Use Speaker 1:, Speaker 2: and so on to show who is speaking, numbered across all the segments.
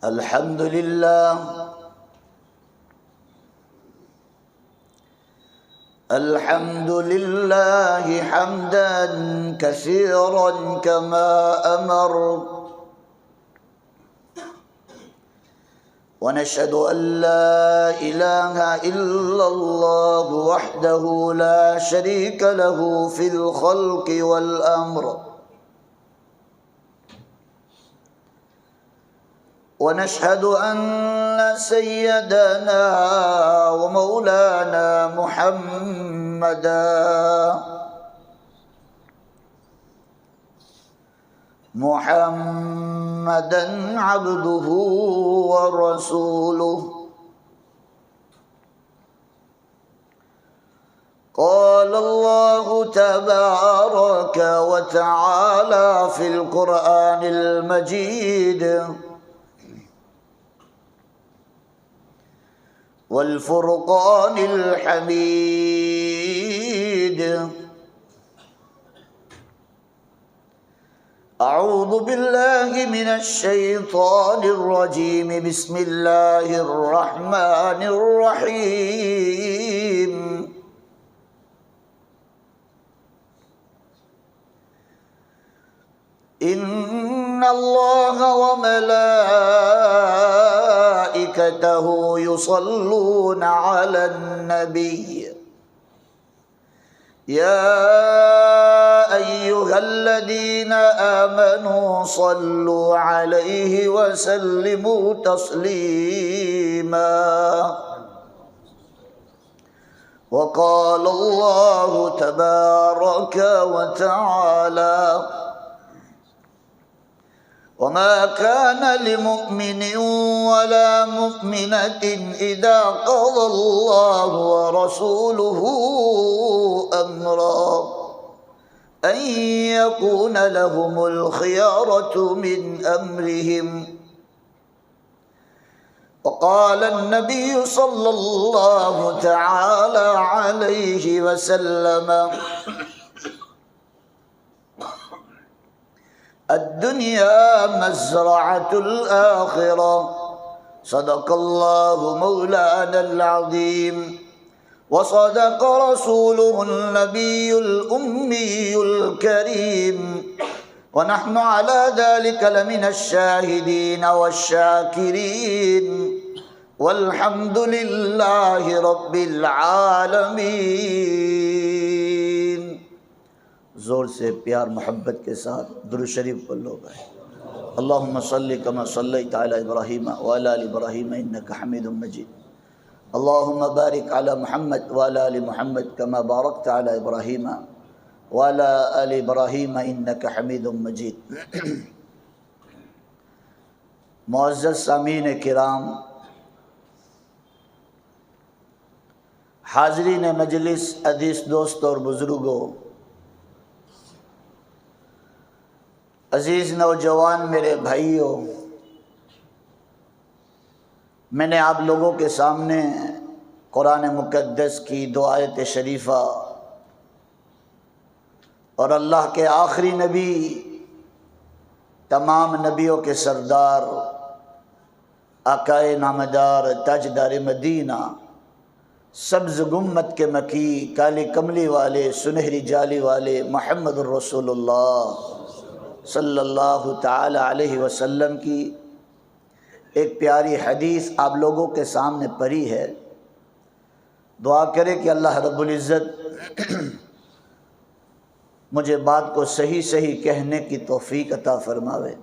Speaker 1: الحمد لله الحمد لله حمدا كثيرا كما أمر ونشهد أن لا إله إلا الله وحده لا شريك له في الخلق والأمر ونشهد أن سيدنا ومولانا محمدا عبده ورسوله قال الله تبارك وتعالى في القرآن المجيد والفرقان الحميد أعوذ بالله من الشيطان الرجيم بسم الله الرحمن الرحيم إن الله وملائكته يصلون على النبي يا أيها الذين آمنوا صلوا عليه وسلموا تسليما وقال الله تبارك وتعالى وما كان لمؤمن ولا مؤمنة إذا قضى الله ورسوله أمرا أن يكون لهم الخيارة من أمرهم وقال النبي صلى الله تعالى عليه وسلم الدنيا مزرعة الآخرة صدق الله مولانا العظيم وصدق رسوله النبي الأمي الكريم ونحن على ذلك لمن الشاهدين والشاكرين والحمد لله رب العالمين. زور سے پیار محبت کے ساتھ درود شریف پڑھ لو بھائی. اللہم صلی کما صلیت علی ابراہیم وعلی آل ابراہیم انک حمید مجید. اللہم بارک علی محمد وعلی آل محمد کما بارکت علی ابراہیم وعلی آل ابراہیم انک حمید مجید. معزز سامعین کرام، حاضرین مجلس، عزیز دوست اور بزرگوں، عزیز نوجوان میرے بھائیوں، میں نے آپ لوگوں کے سامنے قرآن مقدس کی دو آیت شریفہ اور اللہ کے آخری نبی، تمام نبیوں کے سردار، آقائے نامدار، تاجدار مدینہ، سبز گنبد کے مکی، کالی کملی والے، سنہری جالی والے محمد الرسول اللہ صلی اللہ تعالی علیہ وسلم کی ایک پیاری حدیث آپ لوگوں کے سامنے پڑھی ہے. دعا کرے کہ اللہ رب العزت مجھے بات کو صحیح صحیح کہنے کی توفیق عطا فرماوے.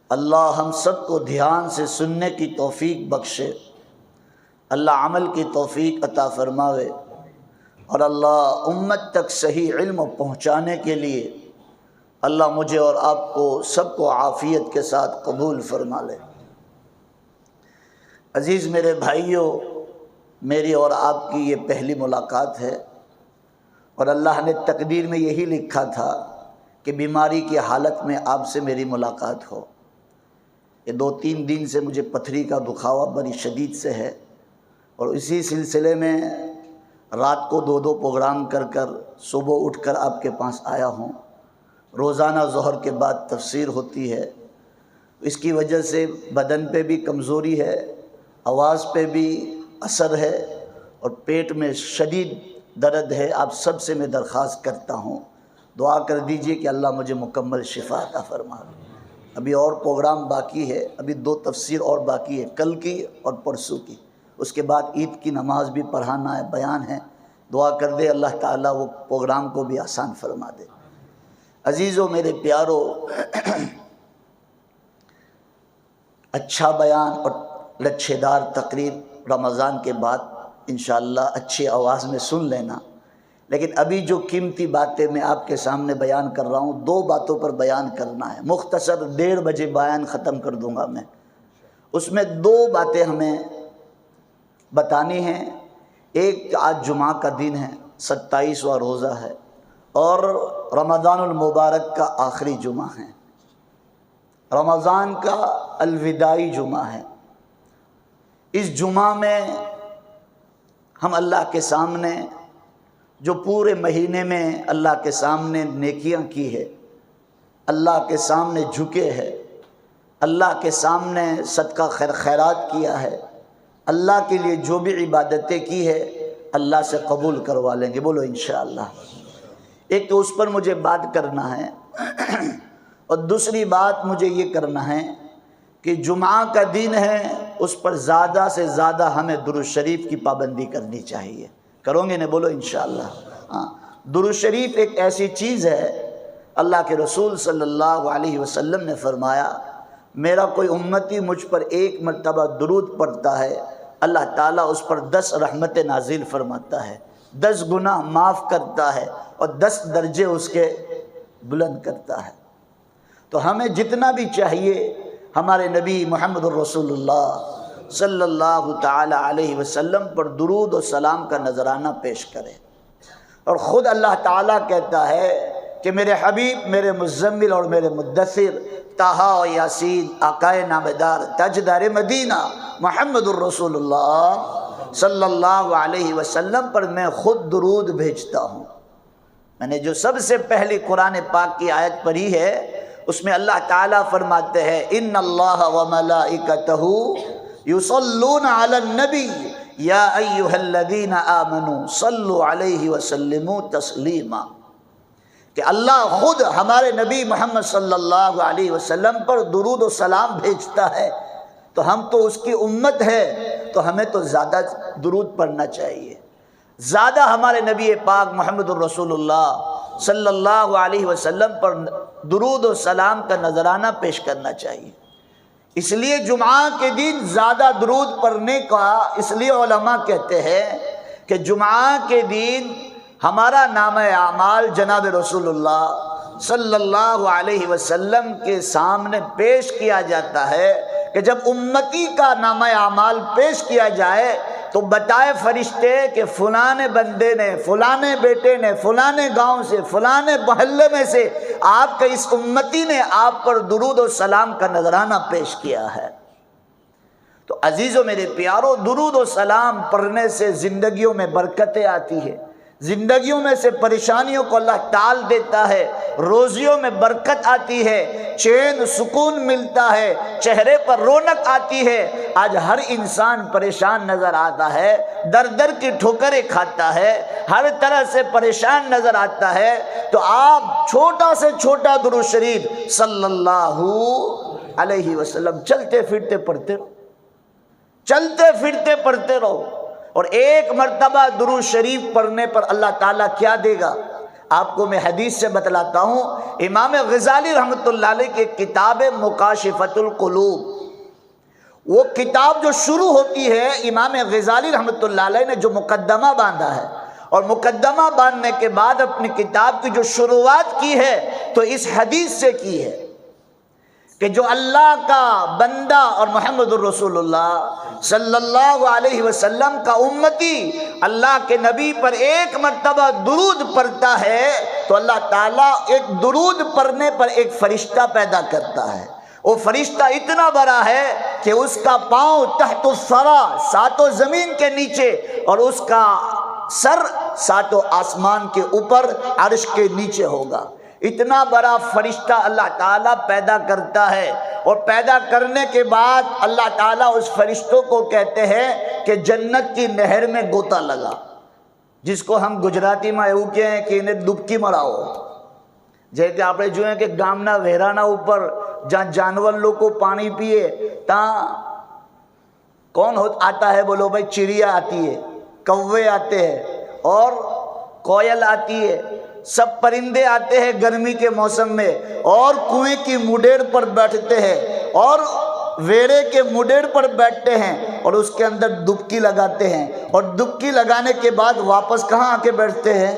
Speaker 1: اللہ ہم سب کو دھیان سے سننے کی توفیق بخشے. اللہ عمل کی توفیق عطا فرماوے، اور اللہ امت تک صحیح علم پہنچانے کے لیے اللہ مجھے اور آپ کو سب کو عافیت کے ساتھ قبول فرما لے. عزیز میرے بھائیوں، میری اور آپ کی یہ پہلی ملاقات ہے، اور اللہ نے تقدیر میں یہی لکھا تھا کہ بیماری کی حالت میں آپ سے میری ملاقات ہو. یہ 2-3 دن سے مجھے پتھری کا دکھاوا بڑی شدید سے ہے، اور اسی سلسلے میں رات کو 2 پروگرام کر صبح اٹھ کر آپ کے پاس آیا ہوں. روزانہ ظہر کے بعد تفسیر ہوتی ہے، اس کی وجہ سے بدن پہ بھی کمزوری ہے، آواز پہ بھی اثر ہے اور پیٹ میں شدید درد ہے۔ آپ سب سے میں درخواست کرتا ہوں دعا کر دیجئے کہ اللہ مجھے مکمل شفا عطا فرمائے۔ ابھی اور پروگرام باقی ہے، ابھی 2 تفسیر اور باقی ہے، کل کی اور پرسوں کی، اس کے بعد عید کی نماز بھی پڑھانا ہے، بیان ہے۔ دعا کر دے اللہ تعالیٰ وہ پروگرام کو بھی آسان فرما دے۔ عزیزو میرے پیارو، اچھا بیان اور لچھے دار تقریر رمضان کے بعد انشاءاللہ اچھی آواز میں سن لینا، لیکن ابھی جو قیمتی باتیں میں آپ کے سامنے بیان کر رہا ہوں 2 باتوں پر بیان کرنا ہے۔ مختصر 1:30 بجے بیان ختم کر دوں گا میں، اس میں 2 باتیں ہمیں بتانی ہیں۔ ایک آج جمعہ کا دن ہے، 27واں روزہ ہے اور رمضان المبارک کا آخری جمعہ ہے، رمضان کا الوداعی جمعہ ہے۔ اس جمعہ میں ہم اللہ کے سامنے جو پورے مہینے میں اللہ کے سامنے نیکیاں کی ہے، اللہ کے سامنے جھکے ہیں، اللہ کے سامنے صدقہ خیرات کیا ہے، اللہ کے لیے جو بھی عبادتیں کی ہے اللہ سے قبول کروا لیں گے، بولو انشاءاللہ۔ ایک تو اس پر مجھے بات کرنا ہے اور دوسری بات مجھے یہ کرنا ہے کہ جمعہ کا دن ہے، اس پر زیادہ سے زیادہ ہمیں درود شریف کی پابندی کرنی چاہیے۔ کرو گے نا؟ بولو انشاءاللہ۔ ہاں، درود شریف ایک ایسی چیز ہے، اللہ کے رسول صلی اللہ علیہ وسلم نے فرمایا میرا کوئی امتی مجھ پر 1 مرتبہ درود پڑھتا ہے، اللہ تعالیٰ اس پر 10 رحمتیں نازل فرماتا ہے، 10 گناہ معاف کرتا ہے اور 10 درجے اس کے بلند کرتا ہے۔ تو ہمیں جتنا بھی چاہیے ہمارے نبی محمد الرسول اللہ صلی اللہ تعالی علیہ وسلم پر درود و سلام کا نذرانہ پیش کرے۔ اور خود اللہ تعالیٰ کہتا ہے کہ میرے حبیب، میرے مزمل اور میرے مدثر طٰہٰ و یاسین آقائے نامدار تاجدار مدینہ محمد الرسول اللہ صلی اللہ علیہ وسلم پر میں خود درود بھیجتا ہوں۔ میں نے جو سب سے پہلی قرآن پاک کی آیت پڑھی ہے اس میں اللہ تعالیٰ فرماتے ہیں ان اللہ وملائکتہ یصلون علی النبی یا ایھا الذین آمنوا صلوا علیہ وسلموا تسلیما، کہ اللہ خود ہمارے نبی محمد صلی اللہ علیہ وسلم پر درود و سلام بھیجتا ہے، تو ہم تو اس کی امت ہے تو ہمیں تو زیادہ درود پڑھنا چاہیے، زیادہ ہمارے نبی پاک محمد الرسول اللہ صلی اللہ علیہ وسلم پر درود و سلام کا نذرانہ پیش کرنا چاہیے۔ اس لیے جمعہ کے دن زیادہ درود پڑھنے کا اس لیے علماء کہتے ہیں کہ جمعہ کے دن ہمارا نامہ اعمال جناب رسول اللہ صلی اللہ علیہ وسلم کے سامنے پیش کیا جاتا ہے، کہ جب امتی کا نامہ اعمال پیش کیا جائے تو بتائے فرشتے کہ فلانے بندے نے، فلانے بیٹے نے، فلانے گاؤں سے، فلانے محلے میں سے آپ کے اس امتی نے آپ پر درود و سلام کا نذرانہ پیش کیا ہے۔ تو عزیزو میرے پیارو، درود و سلام پڑھنے سے زندگیوں میں برکتیں آتی ہے، زندگیوں میں سے پریشانیوں کو اللہ ٹال دیتا ہے، روزیوں میں برکت آتی ہے، چین سکون ملتا ہے، چہرے پر رونق آتی ہے۔ آج ہر انسان پریشان نظر آتا ہے، در در کی ٹھوکریں کھاتا ہے، ہر طرح سے پریشان نظر آتا ہے، تو آپ چھوٹا سے چھوٹا درود شریف صلی اللہ علیہ وسلم چلتے پھرتے پڑھتے رہو، چلتے پھرتے پڑھتے رہو، اور 1 مرتبہ درود شریف پڑھنے پر اللہ تعالیٰ کیا دے گا آپ کو میں حدیث سے بتلاتا ہوں۔ امام غزالی رحمۃ اللہ علیہ کی کتاب مکاشفۃ القلوب، وہ کتاب جو شروع ہوتی ہے، امام غزالی رحمۃ اللہ علیہ نے جو مقدمہ باندھا ہے اور مقدمہ باندھنے کے بعد اپنی کتاب کی جو شروعات کی ہے تو اس حدیث سے کی ہے کہ جو اللہ کا بندہ اور محمد الرسول اللہ صلی اللہ علیہ وسلم کا امتی اللہ کے نبی پر 1 مرتبہ درود پڑھتا ہے تو اللہ تعالیٰ ایک درود پڑھنے پر ایک فرشتہ پیدا کرتا ہے۔ وہ فرشتہ اتنا بڑا ہے کہ اس کا پاؤں تحت الثری، 7 زمین کے نیچے، اور اس کا سر 7 آسمان کے اوپر عرش کے نیچے ہوگا۔ اتنا بڑا فرشتہ اللہ تعالیٰ پیدا کرتا ہے، اور پیدا کرنے کے بعد اللہ تعالیٰ اس فرشتوں کو کہتے ہیں کہ جنت کی نہر میں گوتا لگا، جس کو ہم گجراتی میں એવું કહે کہ انہیں ڈبکی مراؤ. جیسے آپ جو ہیں کہ گامنا ویرانا اوپر جہاں جانور لوگ کو پانی پیے تاں کون آتا ہے؟ بولو بھائی، چڑیا آتی ہے، کوے آتے ہیں اور کوئل آتی ہے، سب پرندے آتے ہیں گرمی کے موسم میں اور کنویں کی مڈیر پر بیٹھتے ہیں اور ویرے کے مڈیر پر بیٹھتے ہیں اور اس کے اندر ڈبکی لگاتے ہیں، اور ڈبکی لگانے کے بعد واپس کہاں آ کے بیٹھتے ہیں؟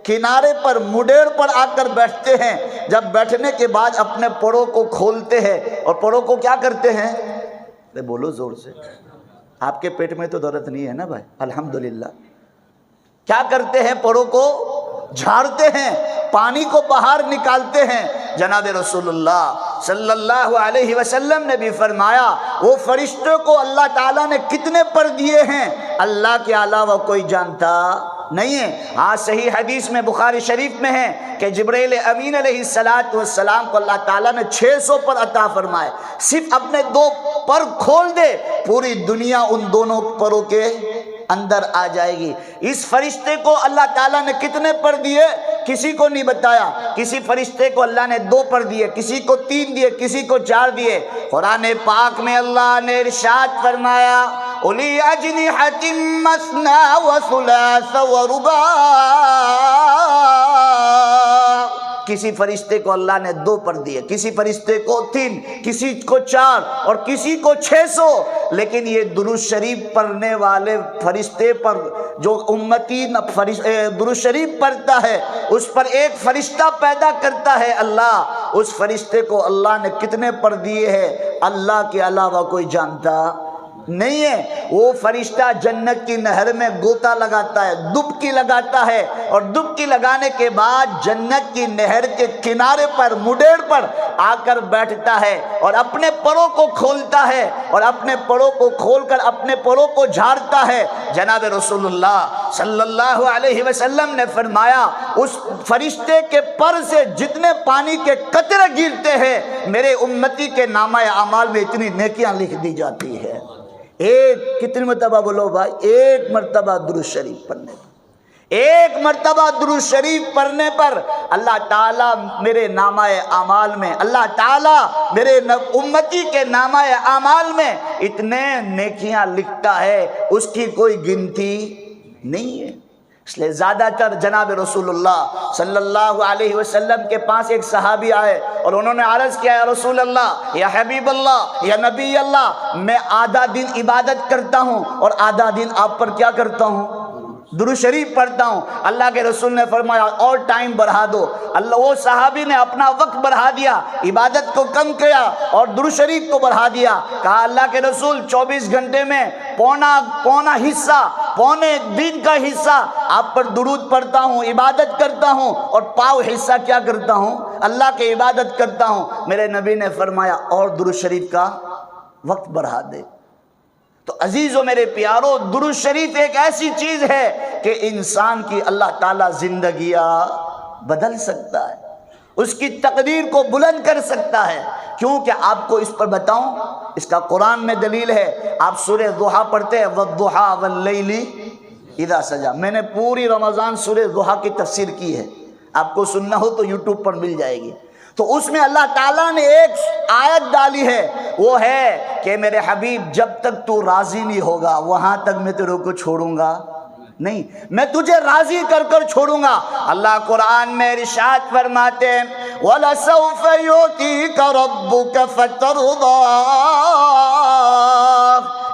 Speaker 1: کنارے پر مڈیر پر آ کر بیٹھتے ہیں. جب بیٹھنے کے بعد اپنے پروں کو کھولتے ہیں اور پروں کو کیا کرتے ہیں؟ بولو زور سے، آپ کے پیٹ میں تو درد نہیں ہے نا بھائی؟ الحمدللہ. کیا کرتے ہیں؟ پروں کو جھاڑتے ہیں، پانی کو باہر نکالتے ہیں. جناب رسول اللہ صلی اللہ علیہ وسلم نے بھی فرمایا وہ فرشتوں کو اللہ تعالیٰ نے کتنے پر دیے ہیں اللہ کے علاوہ کوئی جانتا نہیں ہے. ہاں صحیح حدیث میں بخاری شریف میں ہے کہ جبرائیل امین علیہ السلام کو اللہ تعالیٰ نے 600 پر عطا فرمائے. صرف اپنے 2 پر کھول دے، پوری دنیا ان دونوں پروں کے اندر آ جائے گی. اس فرشتے کو اللہ تعالیٰ نے کتنے پر دیے؟ کسی کو نہیں بتایا. کسی فرشتے کو اللہ نے 2 پر دیے، کسی کو 3 دیے، کسی کو 4 دیے. قرآن پاک میں اللہ نے ارشاد فرمایا اولی اجنحۃ مثنی وثلاث ورباع. کسی فرشتے کو اللہ نے 2 پر دیے، کسی فرشتے کو 3، کسی کو 4 اور کسی کو 600. لیکن یہ درود شریف پڑھنے والے فرشتے پر جو امتی درود شریف پڑھتا ہے اس پر ایک فرشتہ پیدا کرتا ہے اللہ. اس فرشتے کو اللہ نے کتنے پر دیے ہیں اللہ کے علاوہ کوئی جانتا نہیں ہے. وہ فرشتہ جنت کی نہر میں گوتا لگاتا ہے، ڈبکی لگاتا ہے، اور ڈبکی لگانے کے بعد جنت کی نہر کے کنارے پر مڈیر پر آ کر بیٹھتا ہے اور اپنے پروں کو کھولتا ہے اور اپنے پروں کو کھول کر اپنے پروں کو جھاڑتا ہے. جناب رسول اللہ صلی اللہ علیہ وسلم نے فرمایا اس فرشتے کے پر سے جتنے پانی کے قطرے گرتے ہیں میرے امتی کے نامہ اعمال میں اتنی نیکیاں لکھ دی جاتی ہے. ایک کتنی مرتبہ بولو بھائی؟ 1 مرتبہ درود شریف پڑھنے پر، 1 مرتبہ درود شریف پڑھنے پر اللہ تعالیٰ میرے نامہ اعمال میں، اللہ تعالیٰ میرے امتی کے نامہ اعمال میں اتنے نیکیاں لکھتا ہے اس کی کوئی گنتی نہیں ہے. اس لیے زیادہ تر جناب رسول اللہ صلی اللہ علیہ وسلم کے پاس ایک صحابی آئے اور انہوں نے عرض کیا یا رسول اللہ، یا حبیب اللہ، یا نبی اللہ، میں آدھا دن عبادت کرتا ہوں اور آدھا دن آپ پر کیا کرتا ہوں؟ درود شریف پڑھتا ہوں. اللہ کے رسول نے فرمایا اور ٹائم بڑھا دو. اللہ وہ صحابی نے اپنا وقت بڑھا دیا، عبادت کو کم کیا اور درود شریف کو بڑھا دیا. کہا اللہ کے رسول 24 گھنٹے میں پونا حصہ، پونے دن کا حصہ آپ پر درود پڑھتا ہوں، عبادت کرتا ہوں، اور پاؤ حصہ کیا کرتا ہوں؟ اللہ کی عبادت کرتا ہوں. میرے نبی نے فرمایا اور درود شریف کا وقت بڑھا دے. تو عزیزو میرے پیارو، درود شریف ایک ایسی چیز ہے کہ انسان کی اللہ تعالیٰ زندگیاں بدل سکتا ہے، اس کی تقدیر کو بلند کر سکتا ہے. کیونکہ آپ کو اس پر بتاؤں، اس کا قرآن میں دلیل ہے. آپ سورہ ضحیٰ پڑھتے ہیں والضحیٰ واللیل اذا سجا. میں نے پوری رمضان سورہ ضحیٰ کی تفسیر کی ہے، آپ کو سننا ہو تو یوٹیوب پر مل جائے گی. تو اس میں اللہ تعالیٰ نے ایک آیت ڈالی ہے، وہ ہے کہ میرے حبیب جب تک تو راضی نہیں ہوگا وہاں تک میں تیرے کو چھوڑوں گا نہیں، میں تجھے راضی کر کر چھوڑوں گا. اللہ قرآن میں ارشاد فرماتے ہیں وَلَسَوْفَ يُعْطِيكَ رَبُّكَ فَتَرْضَىٰ.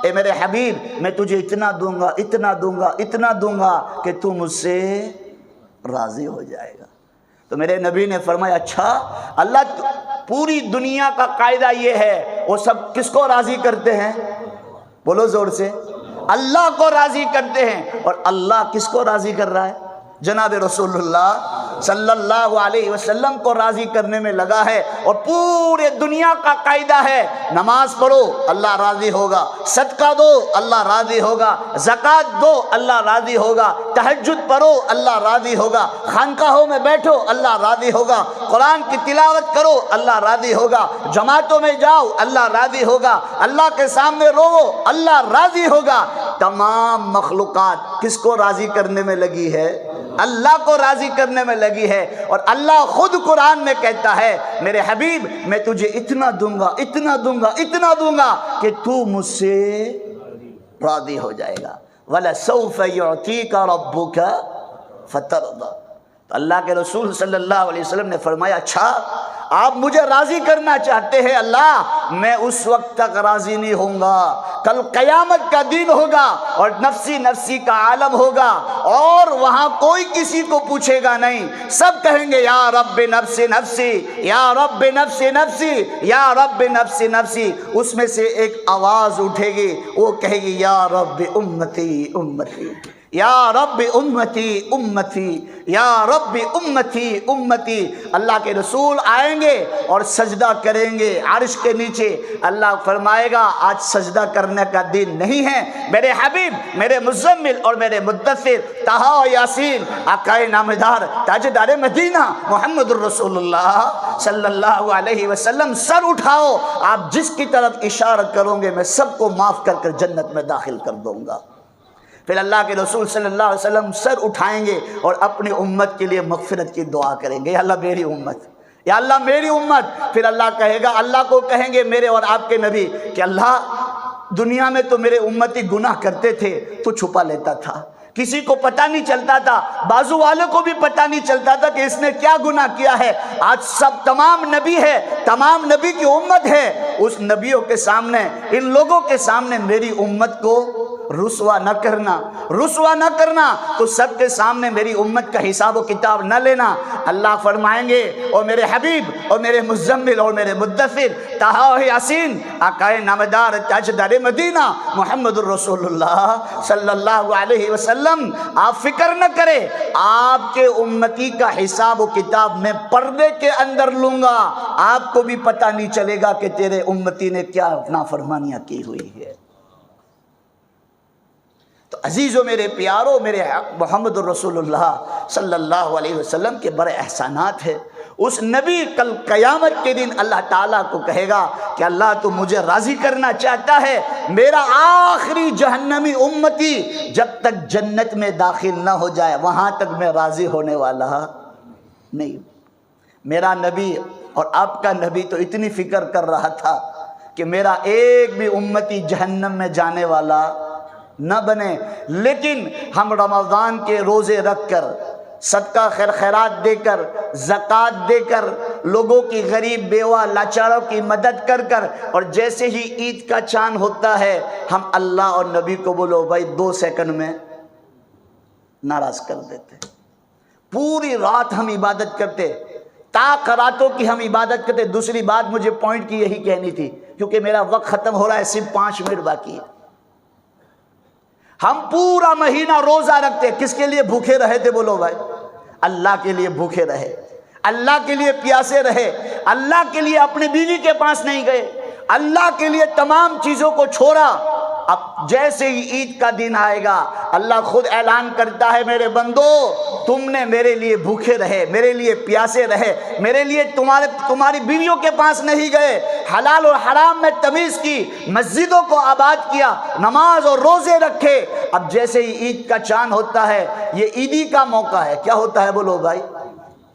Speaker 1: اے میرے حبیب میں تجھے اتنا دوں گا، اتنا دوں گا، اتنا دوں گا کہ تو مجھ سے راضی ہو جائے گا. تو میرے نبی نے فرمایا اچھا، اللہ پوری دنیا کا قاعدہ یہ ہے وہ سب کس کو راضی کرتے ہیں؟ بولو زور سے. اللہ کو راضی کرتے ہیں. اور اللہ کس کو راضی کر رہا ہے؟ جناب رسول اللہ صلی اللہ علیہ وسلم کو راضی کرنے میں لگا ہے، اور پورے دنیا کا قاعدہ ہے نماز پڑھو اللہ راضی ہوگا، صدقہ دو اللہ راضی ہوگا، زکوٰۃ دو اللہ راضی ہوگا، تہجد پڑھو اللہ راضی ہوگا، خانقاہوں میں بیٹھو اللہ راضی ہوگا، قرآن کی تلاوت کرو اللہ راضی ہوگا، جماعتوں میں جاؤ اللہ راضی ہوگا، اللہ کے سامنے رو اللہ راضی ہوگا۔ تمام مخلوقات کس کو راضی کرنے میں لگی ہے؟ اللہ کو راضی کرنے میں لگی ہے، اور اللہ خود قرآن میں کہتا ہے میرے حبیب میں تجھے اتنا دوں گا، اتنا دوں گا، اتنا دوں گا کہ تو مجھ سے راضی ہو جائے گا۔ وَلَسَوْفَ يُعْطِيكَ رَبُّكَ فَتَرْضَىٰ۔ تو اللہ کے رسول صلی اللہ علیہ وسلم نے فرمایا اچھا آپ مجھے راضی کرنا چاہتے ہیں اللہ، میں اس وقت تک راضی نہیں ہوں گا، کل قیامت کا دن ہوگا اور نفسی نفسی کا عالم ہوگا، اور وہاں کوئی کسی کو پوچھے گا نہیں، سب کہیں گے یا رب نفسی نفسی، یا رب نفسی نفسی، یا رب نفسی نفسی۔ اس میں سے ایک آواز اٹھے گی، وہ کہے گی یا رب امتی امتی، یا رب امتی امتی، یا رب امتی امتی۔ اللہ کے رسول آئیں گے اور سجدہ کریں گے عرش کے نیچے، اللہ فرمائے گا آج سجدہ کرنے کا دن نہیں ہے، میرے حبیب میرے مزمل اور میرے مدثر طٰہٰ و یاسین آقائے نامدار تاجدار مدینہ محمد الرسول اللہ صلی اللہ علیہ وسلم سر اٹھاؤ، آپ جس کی طرف اشارہ کرو گے میں سب کو معاف کر کر جنت میں داخل کر دوں گا۔ پھر اللہ کے رسول صلی اللہ علیہ وسلم سر اٹھائیں گے اور اپنی امت کے لیے مغفرت کی دعا کریں گے، یا اللہ میری امت، یا اللہ میری امت۔ پھر اللہ کہے گا، اللہ کو کہیں گے میرے اور آپ کے نبی کہ اللہ دنیا میں تو میرے امتی گناہ کرتے تھے تو چھپا لیتا تھا، کسی کو پتہ نہیں چلتا تھا، بازو والوں کو بھی پتہ نہیں چلتا تھا کہ اس نے کیا گناہ کیا ہے۔ آج سب تمام نبی ہے، تمام نبی کی امت ہے، اس نبیوں کے سامنے ان لوگوں کے سامنے میری امت کو رسوا نہ کرنا، رسوا نہ کرنا، تو سب کے سامنے میری امت کا حساب و کتاب نہ لینا۔ اللہ فرمائیں گے اور میرے حبیب اور میرے مزمل اور میرے مدثر طٰہٰ و یاسین آقائے نامدار تاجدار مدینہ محمد الرسول اللہ صلی اللہ علیہ وسلم آپ فکر نہ کرے، آپ کے امتی کا حساب و کتاب میں پردے کے اندر لوں گا، آپ کو بھی پتہ نہیں چلے گا کہ تیرے امتی نے کیا نافرمانیاں کی ہوئی ہے۔ تو عزیزو میرے پیارو، میرے محمد الرسول اللہ صلی اللہ علیہ وسلم کے بڑے احسانات ہیں۔ اس نبی کل قیامت کے دن اللہ تعالیٰ کو کہے گا کہ اللہ تو مجھے راضی کرنا چاہتا ہے، میرا آخری جہنمی امتی جب تک جنت میں داخل نہ ہو جائے وہاں تک میں راضی ہونے والا نہیں۔ میرا نبی اور آپ کا نبی تو اتنی فکر کر رہا تھا کہ میرا ایک بھی امتی جہنم میں جانے والا نہ بنے، لیکن ہم رمضان کے روزے رکھ کر، صدقہ خیر خیرات دے کر، زکوٰۃ دے کر، لوگوں کی غریب بیوہ لاچاروں کی مدد کر کر، اور جیسے ہی عید کا چاند ہوتا ہے ہم اللہ اور نبی کو بولو بھائی 2 سیکنڈ میں ناراض کر دیتے۔ پوری رات ہم عبادت کرتے، تاک راتوں کی ہم عبادت کرتے۔ دوسری بات مجھے پوائنٹ کی یہی کہنی تھی کیونکہ میرا وقت ختم ہو رہا ہے، صرف 5 منٹ باقی ہے۔ ہم پورا مہینہ روزہ رکھتے، کس کے لیے بھوکے رہے تھے بولو بھائی؟ اللہ کے لیے بھوکے رہے، اللہ کے لیے پیاسے رہے، اللہ کے لیے اپنی بیوی کے پاس نہیں گئے، اللہ کے لیے تمام چیزوں کو چھوڑا۔ اب جیسے ہی عید کا دن آئے گا اللہ خود اعلان کرتا ہے میرے بندو تم نے میرے لیے بھوکے رہے، میرے لیے پیاسے رہے، میرے لیے تمہاری بیویوں کے پاس نہیں گئے، حلال اور حرام میں تمیز کی، مسجدوں کو آباد کیا، نماز اور روزے رکھے۔ اب جیسے ہی عید کا چاند ہوتا ہے یہ عیدی کا موقع ہے، کیا ہوتا ہے بولو بھائی؟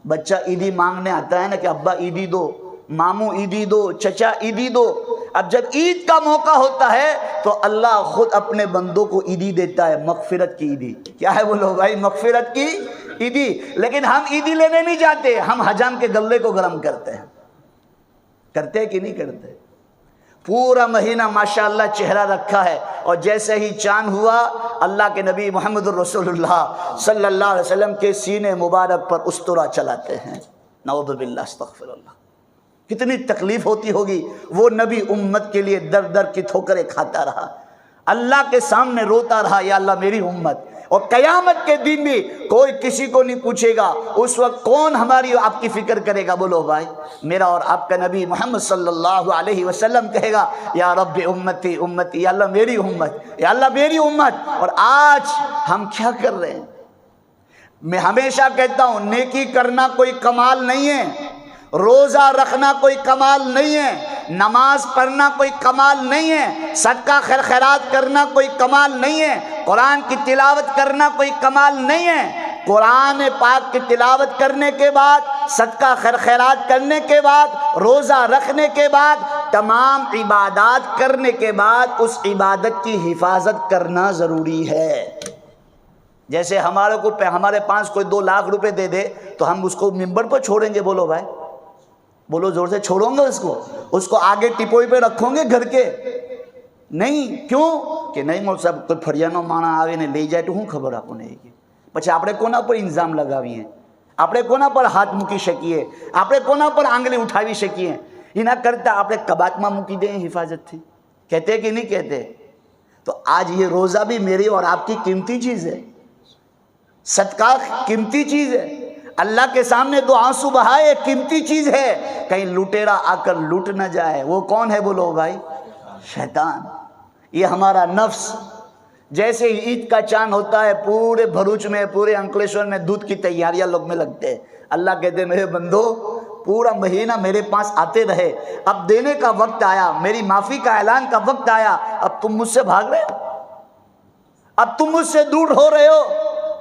Speaker 1: بچہ عیدی مانگنے آتا ہے نا کہ ابا عیدی دو، ماموں عیدی دو، چچا عیدی دو۔ اب جب عید کا موقع ہوتا ہے تو اللہ خود اپنے بندوں کو عیدی دیتا ہے، مغفرت کی عیدی۔ کیا ہے بولو بھائی؟ مغفرت کی عیدی۔ لیکن ہم عیدی لینے نہیں جاتے، ہم حجام کے گلے کو گرم کرتے ہیں، کرتے ہیں کہ نہیں کرتے؟ پورا مہینہ ماشاءاللہ چہرہ رکھا ہے، اور جیسے ہی چاند ہوا اللہ کے نبی محمد الرسول اللہ صلی اللہ علیہ وسلم کے سینے مبارک پر استرا چلاتے ہیں۔ نعوذ باللہ، استغفر اللہ۔ کتنی تکلیف ہوتی ہوگی، وہ نبی امت کے لیے در در کی ٹھوکریں کھاتا رہا، اللہ کے سامنے روتا رہا، یا اللہ میری امت، اور قیامت کے دن بھی کوئی کسی کو نہیں پوچھے گا، اس وقت کون ہماری آپ کی فکر کرے گا؟ بولو بھائی، میرا اور آپ کا نبی محمد صلی اللہ علیہ وسلم کہے گا یا رب امتی امتی، یا اللہ میری امت، یا اللہ میری امت۔ اور آج ہم کیا کر رہے ہیں؟ میں ہمیشہ کہتا ہوں نیکی کرنا کوئی کمال نہیں ہے، روزہ رکھنا کوئی کمال نہیں ہے، نماز پڑھنا کوئی کمال نہیں ہے، صدقہ خیر خیرات کرنا کوئی کمال نہیں ہے، قرآن کی تلاوت کرنا کوئی کمال نہیں ہے۔ قرآن پاک کی تلاوت کرنے کے بعد، صدقہ خیر خیرات کرنے کے بعد، روزہ رکھنے کے بعد، تمام عبادات کرنے کے بعد اس عبادت کی حفاظت کرنا ضروری ہے۔ جیسے ہمارے پاس کوئی 2 لاکھ روپے دے دے تو ہم اس کو ممبر پر چھوڑیں گے؟ بولو بھائی، بولو زور سے، چھوڑوں گے اس کو آگے ٹپوئی پہ رکھوں گے گھر کے؟ نہیں۔ کیوں کہ نہیں مول صاحب کوئی فریانو مانا آوے نے لے جائے تو ہوں خبر آپ نے کہ પછી આપણે કોના પર ઇલ્ઝામ લગાવીએ? આપણે કોના પર હાથ મૂકી શકીએ? આપણે કોના પર આંગળી ઉઠાવી શકીએ? એના કરતાં આપણે કબાટમાં મૂકી દઈએ હિફાજતથી। کہتے کہ نہیں کہتے؟ تو آج یہ روزہ بھی میری اور آپ کی قیمتی چیز ہے، صدقہ قیمتی چیز ہے، اللہ کے سامنے 2 آنسو بہائے قیمتی چیز ہے، کہیں لٹیرا آ کر لوٹ نہ جائے۔ وہ کون ہے بولو بھائی؟ شیطان۔ یہ ہمارا نفس جیسے عید کا چاند ہوتا ہے، پورے بھروچ میں، پورے انکلیشور میں دودھ کی تیاریاں لوگ میں لگتے ہیں۔ اللہ کہتے ہیں میرے بندو پورا مہینہ میرے پاس آتے رہے، اب دینے کا وقت آیا، میری معافی کا اعلان کا وقت آیا، اب تم مجھ سے بھاگ رہے ہو، اب تم مجھ سے دور ہو رہے ہو۔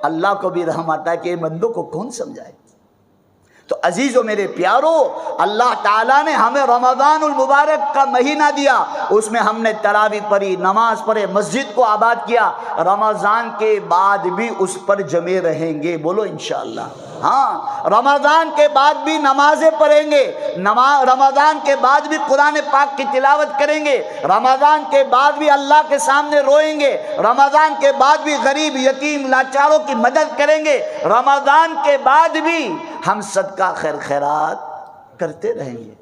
Speaker 1: اللہ کو بھی رحم آتا ہے کہ بندوں کو کون سمجھائے۔ تو عزیزو میرے پیارو، اللہ تعالیٰ نے ہمیں رمضان المبارک کا مہینہ دیا، اس میں ہم نے تراویح پڑھی، نماز پڑھے، مسجد کو آباد کیا۔ رمضان کے بعد بھی اس پر جمے رہیں گے، بولو انشاءاللہ۔ ہاں، رمضان کے بعد بھی نمازیں پڑھیں گے، رمضان کے بعد بھی قرآن پاک کی تلاوت کریں گے، رمضان کے بعد بھی اللہ کے سامنے روئیں گے، رمضان کے بعد بھی غریب یتیم لاچاروں کی مدد کریں گے، رمضان کے بعد بھی ہم صدقہ خیر خیرات کرتے رہیں گے۔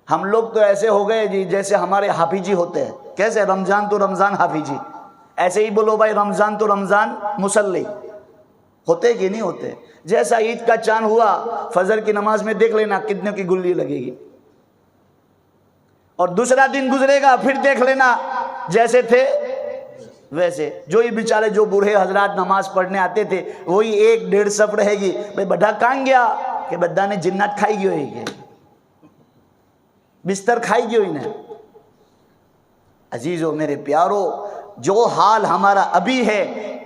Speaker 1: ہم لوگ تو ایسے ہو گئے جی جیسے ہمارے حافظ جی ہوتے ہیں۔ کیسے؟ رمضان تو رمضان حافظ جی، ایسے ہی بولو بھائی، رمضان تو رمضان مصلی ہوتے کہ نہیں ہوتے؟ جیسا عید کا چاند ہوا، فجر کی نماز میں دیکھ لینا کتنے کی گلی لگے گی، اور دوسرا دن گزرے گا پھر دیکھ لینا جیسے تھے ویسے۔ جو ہی بیچارے جو بوڑھے حضرات نماز پڑھنے آتے تھے وہی 1-1.5 صف رہے گی، بھئی بڑھا کہاں گیا؟ کہ بدہ نے جنات کھائی گئی ہوئی ہے، بستر کھائی گئی ہوئی نے۔ عزیزو میرے پیارو، جو حال ہمارا ابھی ہے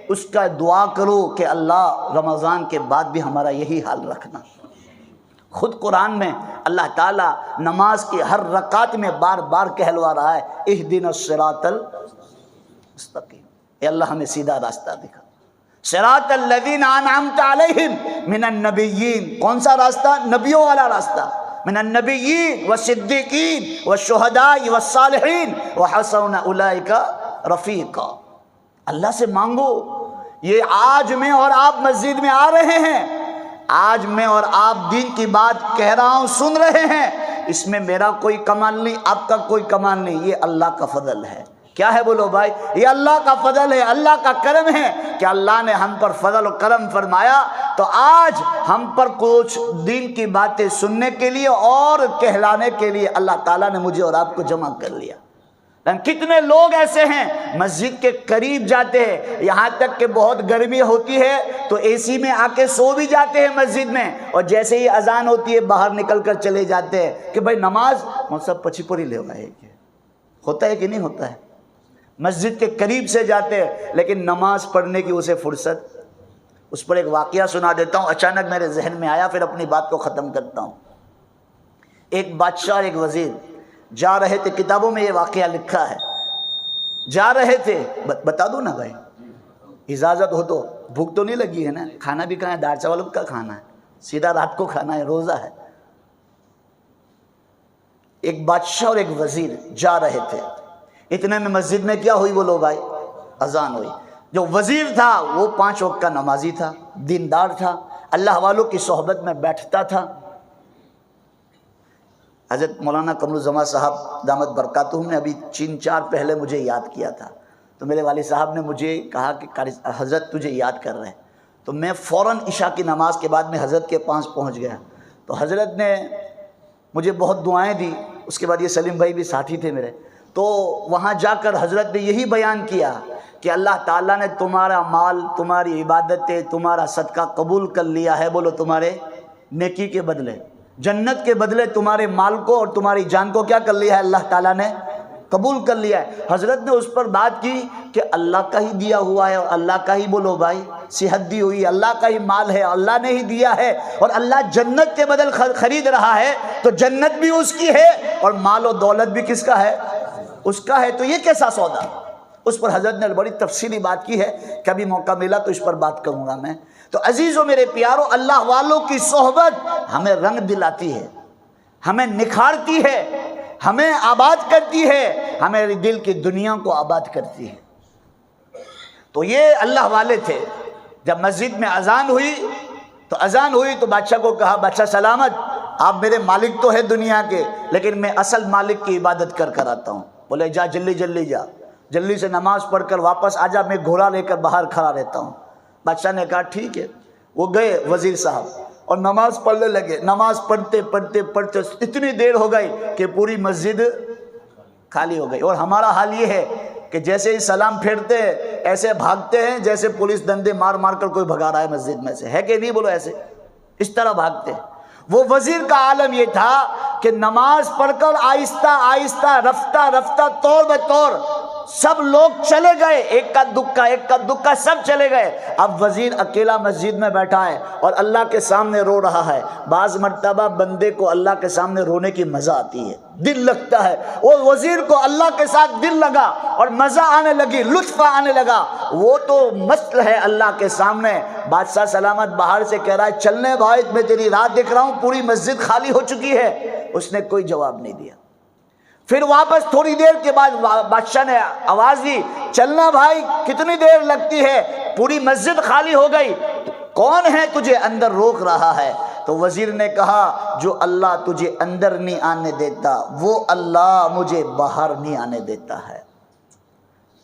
Speaker 1: اس کا دعا کرو کہ اللہ رمضان کے بعد بھی ہمارا یہی حال رکھنا۔ خود قرآن میں اللہ تعالیٰ نماز کی ہر رکعت میں بار بار کہلوا رہا ہے اہدنا الصراط المستقیم، اے اللہ ہمیں سیدھا راستہ دکھا۔ صراط الذین انعمت علیہم من النبیین، کون سا راستہ؟ نبیوں والا راستہ۔ من النبیین والصدیقین والشہداء والصالحین وحسن اولئک رفیقا۔ اللہ سے مانگو۔ یہ آج میں اور آپ مسجد میں آ رہے ہیں، آج میں اور آپ دین کی بات کہہ رہا ہوں، سن رہے ہیں، اس میں میرا کوئی کمال نہیں، آپ کا کوئی کمال نہیں، یہ اللہ کا فضل ہے۔ کیا ہے بولو بھائی؟ یہ اللہ کا فضل ہے، اللہ کا کرم ہے کہ اللہ نے ہم پر فضل و کرم فرمایا۔ تو آج ہم پر کچھ دین کی باتیں سننے کے لیے اور کہلانے کے لیے اللہ تعالیٰ نے مجھے اور آپ کو جمع کر لیا۔ کتنے لوگ ایسے ہیں مسجد کے قریب جاتے ہیں، یہاں تک کہ بہت گرمی ہوتی ہے تو اے سی میں آ کے سو بھی جاتے ہیں مسجد میں، اور جیسے ہی اذان ہوتی ہے باہر نکل کر چلے جاتے ہیں کہ بھائی نماز سب پچھی پڑی لے ہوئے ہے۔ ہوتا ہے کہ نہیں ہوتا ہے؟ مسجد کے قریب سے جاتے ہیں لیکن نماز پڑھنے کی اسے فرصت۔ اس پر ایک واقعہ سنا دیتا ہوں، اچانک میرے ذہن میں آیا، پھر اپنی بات کو ختم کرتا ہوں۔ ایک بادشاہ اور ایک وزیر جا رہے تھے، کتابوں میں یہ واقعہ لکھا ہے، جا رہے تھے، بتا دو نا بھائی، اجازت ہو تو، بھوک تو نہیں لگی ہے نا؟ کھانا بھی کہاں ہے؟ دال چاول کا کھانا ہے، سیدھا رات کو کھانا ہے، روزہ ہے۔ ایک بادشاہ اور ایک وزیر جا رہے تھے، اتنے میں مسجد میں کیا ہوئی بولو بھائی؟ اذان ہوئی۔ جو وزیر تھا وہ 5 وقت کا نمازی تھا، دیندار تھا، اللہ والوں کی صحبت میں بیٹھتا تھا۔ حضرت مولانا قمر الزمان صاحب دامت برکاتہم نے ابھی 3-4 پہلے مجھے یاد کیا تھا، تو میرے والد صاحب نے مجھے کہا کہ حضرت تجھے یاد کر رہے ہیں. تو میں فوراً عشاء کی نماز کے بعد میں حضرت کے پاس پہنچ گیا. تو حضرت نے مجھے بہت دعائیں دی. اس کے بعد یہ سلیم بھائی بھی ساتھی تھے میرے. تو وہاں جا کر حضرت نے یہی بیان کیا کہ اللہ تعالیٰ نے تمہارا مال، تمہاری عبادتیں، تمہارا صدقہ قبول کر لیا ہے. بولو تمہارے نیکی کے بدلے، جنت کے بدلے تمہارے مال کو اور تمہاری جان کو کیا کر لیا ہے؟ اللہ تعالیٰ نے قبول کر لیا ہے. حضرت نے اس پر بات کی کہ اللہ کا ہی دیا ہوا ہے اور اللہ کا ہی، بولو بھائی، صحت دی ہوئی اللہ کا ہی مال ہے، اللہ نے ہی دیا ہے، اور اللہ جنت کے بدل خرید رہا ہے تو جنت بھی اس کی ہے اور مال و دولت بھی کس کا ہے؟ اس کا ہے. تو یہ کیسا سودا؟ اس پر حضرت نے بڑی تفصیلی بات کی ہے. کبھی موقع ملا تو اس پر بات کروں گا میں. تو عزیزو میرے پیارو، اللہ والوں کی صحبت ہمیں رنگ دلاتی ہے، ہمیں نکھارتی ہے، ہمیں آباد کرتی ہے، ہمیں دل کی دنیا کو آباد کرتی ہے. تو یہ اللہ والے تھے. جب مسجد میں اذان ہوئی تو بادشاہ کو کہا، بادشاہ سلامت، آپ میرے مالک تو ہے دنیا کے، لیکن میں اصل مالک کی عبادت کر آتا ہوں. بولے جا جلدی جا، جلدی سے نماز پڑھ کر واپس آ جا، میں گھوڑا لے کر باہر کھڑا رہتا ہوں. بادشاہ نے کہا ٹھیک ہے. وہ گئے وزیر صاحب اور نماز پڑھنے لگے. نماز پڑھتے اتنی دیر ہو گئی کہ پوری مسجد خالی ہو گئی. اور ہمارا حال یہ ہے کہ جیسے ہی سلام پھیرتے ہیں ایسے بھاگتے ہیں جیسے پولیس ڈنڈے مار کر کوئی بھگا رہا ہے مسجد میں سے. ہے کہ نہیں؟ بولو ایسے، اس طرح بھاگتے ہیں. وہ وزیر کا عالم یہ تھا کہ نماز پڑھ کر آہستہ رفتہ طور بے طور سب لوگ چلے گئے، ایک کا دکا سب چلے گئے. اب وزیر اکیلا مسجد میں بیٹھا ہے اور اللہ کے سامنے رو رہا ہے. بعض مرتبہ بندے کو اللہ کے سامنے رونے کی مزہ آتی ہے، دل لگتا ہے. وہ وزیر کو اللہ کے ساتھ دل لگا اور مزہ آنے لگی، لطف آنے لگا. وہ تو مست ہے اللہ کے سامنے. بادشاہ سلامت باہر سے کہہ رہا ہے چلنے بھائی، میں تیری رات دیکھ رہا ہوں، پوری مسجد خالی ہو چکی ہے. اس نے کوئی جواب نہیں دیا. پھر واپس تھوڑی دیر کے بعد بادشاہ نے آواز دی، چلنا بھائی، کتنی دیر لگتی ہے، پوری مسجد خالی ہو گئی، کون ہے تجھے اندر روک رہا ہے؟ تو وزیر نے کہا جو اللہ تجھے اندر نہیں آنے دیتا وہ اللہ مجھے باہر نہیں آنے دیتا ہے.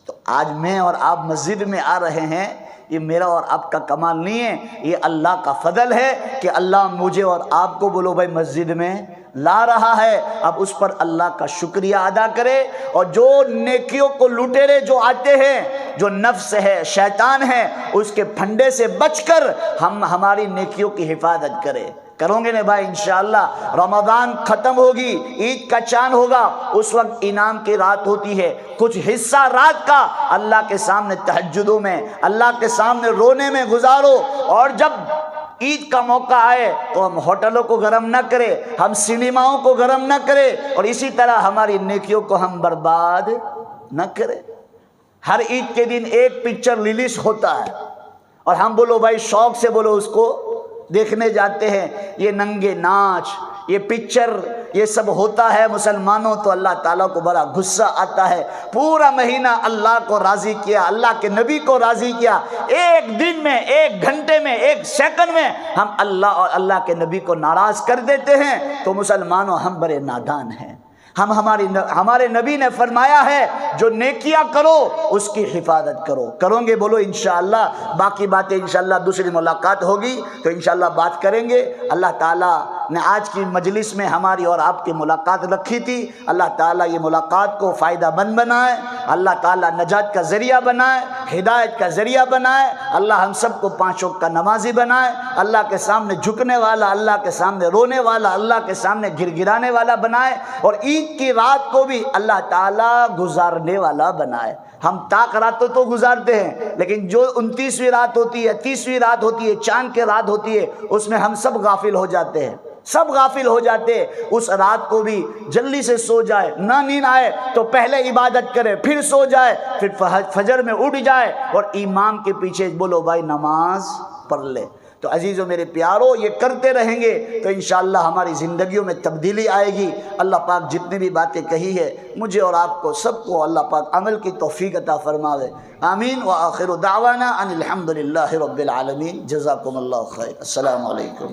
Speaker 1: تو آج میں اور آپ مسجد میں آ رہے ہیں، یہ میرا اور آپ کا کمال نہیں ہے، یہ اللہ کا فضل ہے کہ اللہ مجھے اور آپ کو، بولو بھائی، مسجد میں لا رہا ہے. اب اس پر اللہ کا شکریہ ادا کرے. اور جو نیکیوں کو لٹیرے جو آتے ہیں، جو نفس ہے، شیطان ہے، اس کے پھندے سے بچ کر ہم ہماری نیکیوں کی حفاظت کرے. کروں گے نا بھائی انشاءاللہ. رمضان ختم ہوگی، عید کا چاند ہوگا، اس وقت انعام کی رات ہوتی ہے. کچھ حصہ رات کا اللہ کے سامنے تہجدوں میں، اللہ کے سامنے رونے میں گزارو. اور جب عید کا موقع آئے تو ہم ہوٹلوں کو گرم نہ کرے، ہم سنیماؤں کو گرم نہ کرے، اور اسی طرح ہماری نیکیوں کو ہم برباد نہ کرے. ہر عید کے دن ایک پکچر ریلیز ہوتا ہے اور ہم بولو بھائی شوق سے بولو اس کو دیکھنے جاتے ہیں. یہ ننگے ناچ، یہ پکچر، یہ سب ہوتا ہے مسلمانوں تو اللہ تعالیٰ کو بڑا غصہ آتا ہے. پورا مہینہ اللہ کو راضی کیا، اللہ کے نبی کو راضی کیا، ایک دن میں، ایک گھنٹے میں، ایک سیکنڈ میں ہم اللہ اور اللہ کے نبی کو ناراض کر دیتے ہیں. تو مسلمانوں ہم بڑے نادان ہیں. ہمارے نبی نے فرمایا ہے جو نیکیاں کرو اس کی حفاظت کرو. کرو گے بولو انشاءاللہ. باقی باتیں انشاءاللہ دوسری ملاقات ہوگی تو انشاءاللہ بات کریں گے. اللہ تعالیٰ نے آج کی مجلس میں ہماری اور آپ کی ملاقات رکھی تھی. اللہ تعالیٰ یہ ملاقات کو فائدہ مند بنائے، اللہ تعالیٰ نجات کا ذریعہ بنائے، ہدایت کا ذریعہ بنائے. اللہ ہم سب کو 5 وقت کا نمازی بنائے، اللہ کے سامنے جھکنے والا، اللہ کے سامنے رونے والا، اللہ کے سامنے گر گرانے والا بنائے. اور عید کی رات کو بھی اللہ تعالیٰ گزارنے والا بنائے. ہم طاق راتوں تو گزارتے ہیں، لیکن جو 29ویں رات ہوتی ہے، 30ویں رات ہوتی ہے، چاند کے رات ہوتی ہے، اس میں ہم سب غافل ہو جاتے ہیں، سب غافل ہو جاتے ہیں. اس رات کو بھی جلدی سے سو جائے، نہ نیند آئے تو پہلے عبادت کرے، پھر سو جائے، پھر فجر میں اٹھ جائے اور امام کے پیچھے بولو بھائی نماز پڑھ لے. تو عزیزو میرے پیارو، یہ کرتے رہیں گے تو انشاءاللہ ہماری زندگیوں میں تبدیلی آئے گی. اللہ پاک جتنی بھی باتیں کہی ہے مجھے اور آپ کو سب کو اللہ پاک عمل کی توفیق عطا فرماوے. آمین. وآخر دعوانا ان الحمدللہ رب العالمین. جزاکم اللہ خیر. السلام علیکم.